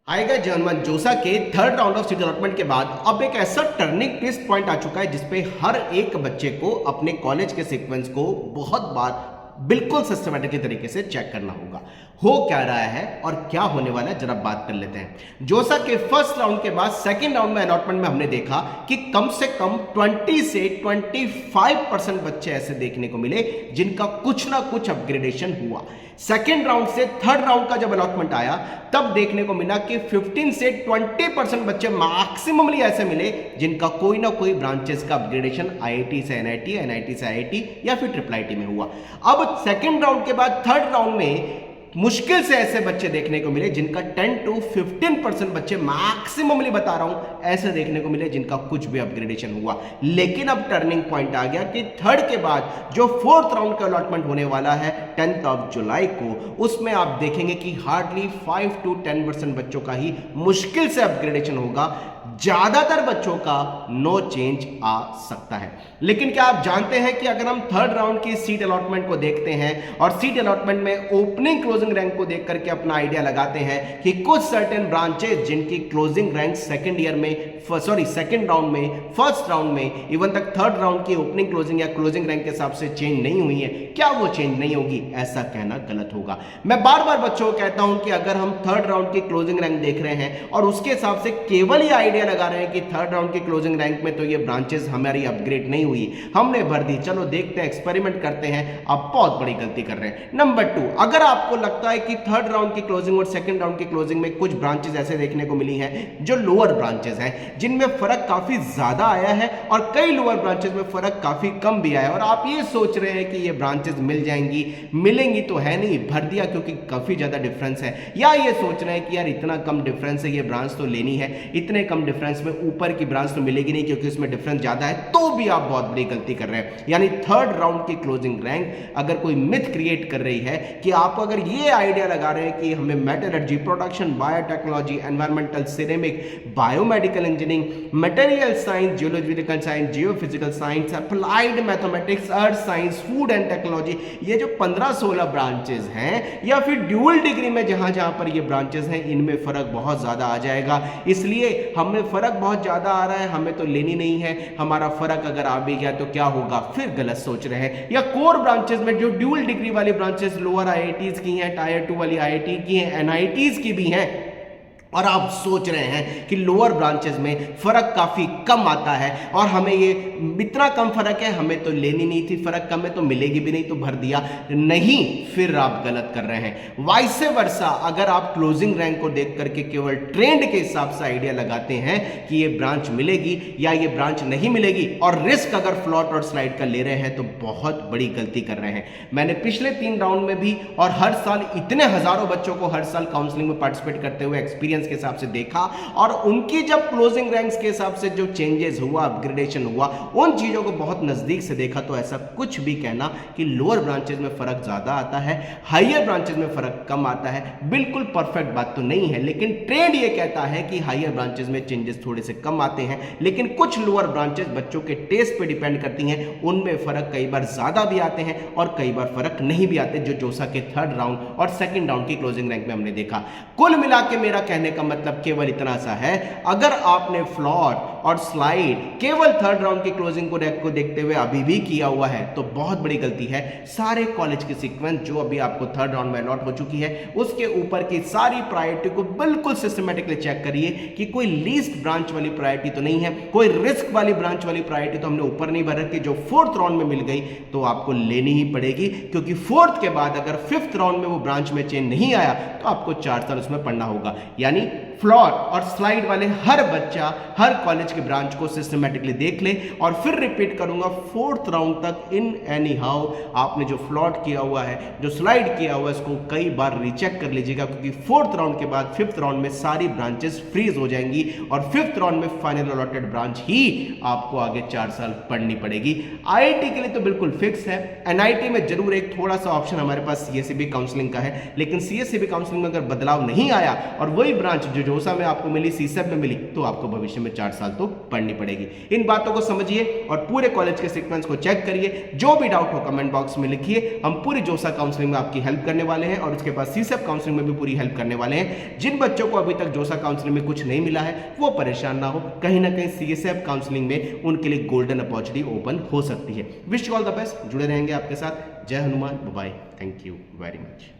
आएगा जनमन जोसा के third round of seat allotment के बाद अब एक ऐसा टर्निंग ट्विस्ट पॉइंट आ चुका है जिसपे हर एक बच्चे को अपने कॉलेज के सीक्वेंस को बहुत बार बिल्कुल सिस्टमैटिक तरीके से चेक करना होगा। हो क्या रहा है और क्या होने वाला है जरा बात कर लेते हैं। जोसा के फर्स्ट राउंड के बाद सेकंड राउंड में अलॉटमेंट में हमने देखा कि कम से कम 20 से 25% बच्चे ऐसे देखने को मिले जिनका कुछ ना कुछ अपग्रेडेशन हुआ। सेकेंड राउंड से थर्ड राउंड का जब अलॉटमेंट आया तब देखने को मिला कि 15 से 20% बच्चे मैक्सिममली ऐसे मिले जिनका कोई ना कोई ब्रांचेस का अपग्रेडेशन आईआईटी से एनआईटी, एनआईटी से आईआईटी या फिर ट्रिपल आईटी में हुआ। अब सेकेंड राउंड के बाद थर्ड राउंड में मुश्किल से ऐसे बच्चे देखने को मिले जिनका 10 to 15% बच्चे मैक्सिममली बता रहा हूं ऐसे देखने को मिले जिनका कुछ भी अपग्रेडेशन हुआ। लेकिन अब टर्निंग पॉइंट आ गया कि थर्ड के बाद जो फोर्थ राउंड का अलॉटमेंट होने वाला है 10th of जुलाई को, उसमें आप देखेंगे कि हार्डली 5 to 10% बच्चों का ही मुश्किल से अपग्रेडेशन होगा। ज्यादातर बच्चों का नो चेंज आ सकता है। लेकिन क्या आप जानते हैं कि अगर हम थर्ड राउंड की सीट अलॉटमेंट को देखते हैं और सीट अलॉटमेंट में ओपनिंग क्लोजिंग रैंक को देख करके अपना आइडिया लगाते हैं कि कुछ सर्टेन ब्रांचेस जिनकी क्लोजिंग रैंक सेकंड राउंड में, फर्स्ट राउंड में, इवन तक थर्ड राउंड की ओपनिंग क्लोजिंग या क्लोजिंग रैंक के हिसाब से चेंज नहीं हुई है, क्या वो चेंज नहीं होगी? ऐसा कहना गलत होगा। मैं बार बार बच्चों को कहता हूं कि अगर हम थर्ड राउंड की क्लोजिंग रैंक देख रहे हैं और उसके हिसाब से केवल ये आइडिया लगा रहे हैं कि थर्ड राउंड की क्लोजिंग रैंक में तो ये ब्रांचेस हमारी अपग्रेड नहीं हुई, हमने भर दी, चलो देखते हैं, एक्सपेरिमेंट करते हैं, आप बहुत बड़ी गलती कर रहे हैं। नंबर 2, अगर आपको लगता है कि थर्ड राउंड की क्लोजिंग और सेकंड राउंड की क्लोजिंग में कुछ ब्रांचेस ऐसे देखने को मिली हैं जो लोअर ब्रांचेस हैं जिनमें फर्क काफी ज्यादा आया है और कई लोअर ब्रांचेस में फर्क काफी कम भी आया है और आप ये सोच रहे हैं कि ये ब्रांचेस मिल जाएंगी, मिलेंगी तो है नहीं, भर दिया क्योंकि काफी ज्यादा डिफरेंस है, या ये सोच रहे हैं कि यार इतना कम डिफरेंस है, ये ब्रांच तो लेनी है, इतने कम डिफरेंस में ऊपर की ब्रांच तो मिलेगी नहीं क्योंकि उसमें डिफरेंस ज्यादा है, तो भी आप बहुत बड़ी गलती कर रहे हैं। यानी थर्ड राउंड की क्लोजिंग रैंक अगर कोई मिथ क्रिएट कर रही है कि आप अगर ये आइडिया लगा रहे हैं कि हमें metallurgy, production, biotechnology, environmental, ceramic, biomedical engineering, material science, geological science, geophysical science, applied mathematics, earth science, food and technology, ये जो 15-16 ब्रांचेस हैं या फिर ड्यूअल डिग्री में जहां जहां पर ये ब्रांचेस हैं इनमें फर्क बहुत ज्यादा आ जाएगा। इसलिए हमें फर्क बहुत ज्यादा आ रहा है, हमें तो लेनी नहीं है, हमारा फर्क अगर आ भी गया तो क्या होगा, फिर गलत सोच रहे हैं। या कोर ब्रांचेस में जो ड्यूअल डिग्री वाली ब्रांचेस लोअर आईआईटीज की हैं, टायर 2 वाली आईआईटी की हैं, एनआईटीज की भी हैं, और आप सोच रहे हैं कि लोअर ब्रांचेस में फर्क काफी कम आता है और हमें ये इतना कम फर्क है, हमें तो लेनी नहीं थी, फर्क कम है तो मिलेगी भी नहीं तो भर दिया, नहीं, फिर आप गलत कर रहे हैं। वाइसे वर्सा अगर आप क्लोजिंग रैंक को देख करके केवल ट्रेंड के हिसाब से आइडिया लगाते हैं कि ये ब्रांच मिलेगी या ये ब्रांच नहीं मिलेगी और रिस्क अगर फ्लॉट और स्लाइड का ले रहे हैं तो बहुत बड़ी गलती कर रहे हैं। मैंने पिछले 3 राउंड में भी और हर साल इतने हजारों बच्चों को हर साल काउंसलिंग में पार्टिसिपेट करते हुए एक्सपीरियंस के हिसाब से देखा और उनकी जब क्लोजिंग रैंक्स के हिसाब से जो चेंजेस हुआ, अपग्रेडेशन हुआ, उन चीजों को बहुत नजदीक से देखा तो ऐसा कुछ भी कहना कि लोअर ब्रांचेस में फर्क ज्यादा आता है, हायर ब्रांचेस में फर्क कम आता है, बिल्कुल परफेक्ट बात तो नहीं है। लेकिन ट्रेंड ये कहता है कि हायर ब्रांचेस में चेंजेस थोड़े से कम आते हैं, लेकिन कुछ लोअर ब्रांचेस बच्चों के टेस्ट पे डिपेंड करती हैं, उनमें फर्क कई बार ज्यादा भी आते हैं और कई बार फर्क नहीं भी आते, जो जोसा के थर्ड राउंड और सेकंड राउंड की क्लोजिंग रैंक में हमने देखा। कुल मिला के मेरा कहने का मतलब केवल इतना सा है, अगर आपने फ्लॉट और स्लाइड केवल थर्ड राउंड की क्लोजिंग रैंक को देखते हुए अभी भी किया हुआ है तो बहुत बड़ी गलती है। सारे कॉलेज की सीक्वेंस जो अभी आपको थर्ड राउंड में अलॉट हो चुकी है उसके ऊपर की सारी प्रायोरिटी को बिल्कुल सिस्टमेटिकली चेक करिए कि कोई लीस्ट ब्रांच वाली प्रायोरिटी तो नहीं है, कोई रिस्क वाली ब्रांच वाली प्रायोरिटी तो हमने ऊपर नहीं भर रखी, जो फोर्थ राउंड में मिल गई तो आपको लेनी ही पड़ेगी, क्योंकि फोर्थ के बाद अगर फिफ्थ राउंड में वो ब्रांच में चेंज नहीं आया तो आपको 4 साल उसमें पढ़ना होगा। यानी फ्लॉट और स्लाइड वाले हर बच्चा हर कॉलेज की ब्रांच को सिस्टमेटिकली देख ले और फिर रिपीट करूंगा, फोर्थ राउंड तक इन एनी हाउ आपने जो फ्लॉट किया हुआ है, जो स्लाइड किया हुआ है, इसको कई बार रीचेक कर लीजिएगा, क्योंकि फोर्थ राउंड के बाद फिफ्थ राउंड में सारी ब्रांचेस फ्रीज हो जाएंगी और फिफ्थ राउंड में फाइनल अलॉटेड ब्रांच ही आपको आगे 4 साल पढ़नी पड़ेगी। आईआईटी के लिए तो बिल्कुल फिक्स है, एनआईटी में जरूर एक थोड़ा सा ऑप्शन हमारे पास सीएसईबी काउंसलिंग का है, लेकिन सीएसईबी काउंसलिंग में अगर बदलाव नहीं आया और वही ब्रांच जो जोसा में आपको मिली, सीसेब में मिली, तो आपको भविष्य में 4 साल तो पढ़नी पड़ेगी। इन बातों को समझिए और पूरे कॉलेज के सीक्वेंस को चेक करिए। जो भी डाउट हो कमेंट बॉक्स में लिखिए, हम पूरी जोसा काउंसलिंग में आपकी हेल्प करने वाले हैं और उसके बाद सीसेप काउंसलिंग में भी पूरी हेल्प करने वाले हैं। जिन बच्चों को अभी तक जोसा काउंसलिंग में कुछ नहीं मिला है वो परेशान ना हो, कहीं ना कहीं सीसेप काउंसलिंग में उनके लिए गोल्डन अपॉर्चुनिटी ओपन हो सकती है। Wish you all the best, जुड़े रहेंगे आपके साथ। जय Hanuman, bye, thank you very much.